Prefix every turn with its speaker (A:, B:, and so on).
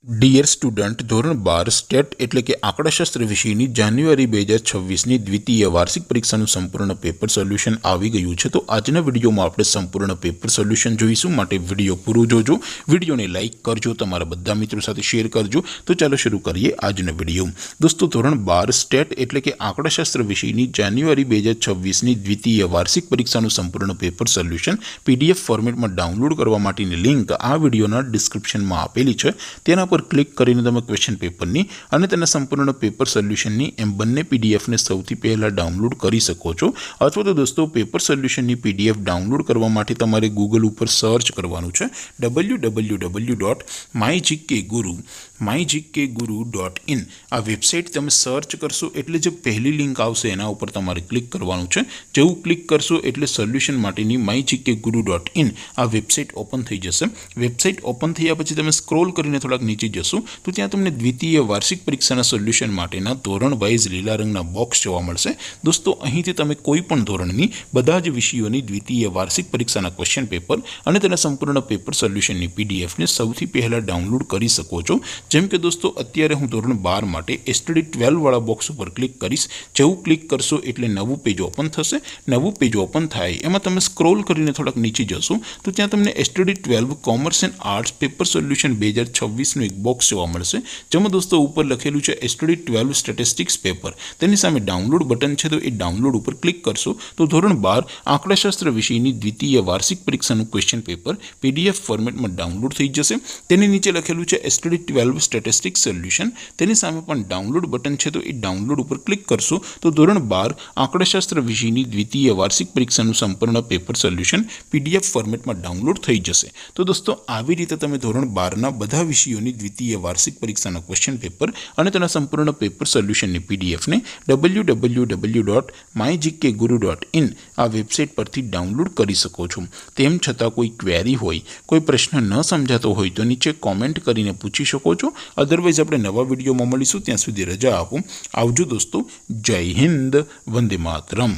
A: Dear student, ધોરણ 12 state એટલે કે આંકડાશાસ્ત્ર વિષયની જાન્યુઆરી 2026ની દ્વિતીય વાર્ષિક પરીક્ષાનું સંપૂર્ણ પેપર સોલ્યુશન આવી ગયું છે। તો આજના વિડીયોમાં આપણે સંપૂર્ણ પેપર સોલ્યુશન જોઈશું, માટે વિડીયો પૂરો જોજો, વિડીયોને લાઇક કરજો, તમારા બધા મિત્રો સાથે શેર કરજો। તો ચાલો શરૂ કરીએ આજનો વિડીયો। દોસ્તો, ધોરણ 12 સ્ટેટ એટલે કે આંકડાશાસ્ત્ર વિષયની જાન્યુઆરી 2026ની દ્વિતીય વાર્ષિક પરીક્ષાનું સંપૂર્ણ પેપર સોલ્યુશન PDF ફોર્મેટમાં ડાઉનલોડ કરવા માટેની લિંક આ વિડીયોના ડિસ્ક્રિપ્શનમાં આપેલી છે। તેના પર ક્લિક કરીને તમે ક્વેશ્ચન પેપરની અને તેના સંપૂર્ણ પેપર સોલ્યુશનની એમ બંને પીડીએફને સૌથી પહેલાં ડાઉનલોડ કરી શકો છો। અથવા તો દોસ્તો, પેપર સોલ્યુશનની PDF ડાઉનલોડ કરવા માટે તમારે ગૂગલ ઉપર સર્ચ કરવાનું છે www.mygkguru.in। આ વેબસાઇટ તમે સર્ચ કરશો એટલે જે પહેલી લિંક આવશે એના ઉપર તમારે ક્લિક કરવાનું છે। જેવું ક્લિક કરશો એટલે સોલ્યુશન માટેની mygkguru.in આ વેબસાઇટ ઓપન થઈ જશે। વેબસાઇટ ઓપન થયા પછી તમે સ્ક્રોલ કરીને થોડાક નીચે જશો તો ત્યાં તમને દ્વિતીય વાર્ષિક પરીક્ષાના સોલ્યુશન માટેના ધોરણ વાઇઝ લીલા રંગના બોક્સ જોવા મળશે। દોસ્તો, અહીંથી તમે કોઈ પણ ધોરણની બધા જ વિષયોની દ્વિતીય વાર્ષિક પરીક્ષાના ક્વેશ્ચન પેપર અને તેના સંપૂર્ણ પેપર સોલ્યુશનની પીડીએફને સૌથી પહેલાં ડાઉનલોડ કરી શકો છો। જેમ કે દોસ્તો, અત્યારે હું ધોરણ 12 માટે STD 12 વાળા બોક્સ ઉપર ક્લિક કરીશ। જેવું ક્લિક કરશો એટલે નવું પેજ ઓપન થશે। નવું પેજ ઓપન થાય એમાં તમે સ્ક્રોલ કરીને થોડાક નીચે જશો તો ત્યાં તમને STD 12 commerce and arts paper solution 2026નું એક બોક્સ જોવા મળશે, જેમાં દોસ્તો ઉપર લખેલું છે STD 12 સ્ટેટિસ્ટિક્સ પેપર। તેની સામે ડાઉનલોડ બટન છે, તો એ ડાઉનલોડ ઉપર ક્લિક કરશો તો ધોરણ 12 આંકડાશાસ્ત્ર વિષયની દ્વિતીય વાર્ષિક પરીક્ષાનું ક્વેશ્ચન પેપર PDF ફોર્મેટમાં ડાઉનલોડ થઈ જશે। તેની નીચે લખેલું છે STD 12 સ્ટેટિસ્ટિક્સ સોલ્યુશન। તેની સામે પણ ડાઉનલોડ બટન છે, તો એ ડાઉનલોડ ઉપર ક્લિક કરશો તો ધોરણ 12 આંકડાશાસ્ત્ર વિષયની દ્વિતીય વાર્ષિક પરીક્ષાનું સંપૂર્ણ પેપર સોલ્યુશન PDF ફોર્મેટમાં ડાઉનલોડ થઈ જશે। તો દોસ્તો, આવી રીતે તમે ધોરણ 12ના બધા વિષયોની દ્વિતીય વાર્ષિક પરીક્ષાના ક્વેશ્ચન પેપર અને તેના સંપૂર્ણ પેપર સોલ્યુશનની પીડીએફને www.mygkguru.in આ વેબસાઇટ પરથી ડાઉનલોડ કરી શકો છો। તેમ છતાં કોઈ ક્વેરી હોય, કોઈ પ્રશ્ન ન સમજાતો હોય તો નીચે કોમેન્ટ કરીને પૂછી શકો છો। અધરવાઇઝ આપણે નવા વિડીયોમાં મળીશું, ત્યાં સુધી રજા આપો। આવજો દોસ્તો, જય હિન્દ, વંદે માતરમ।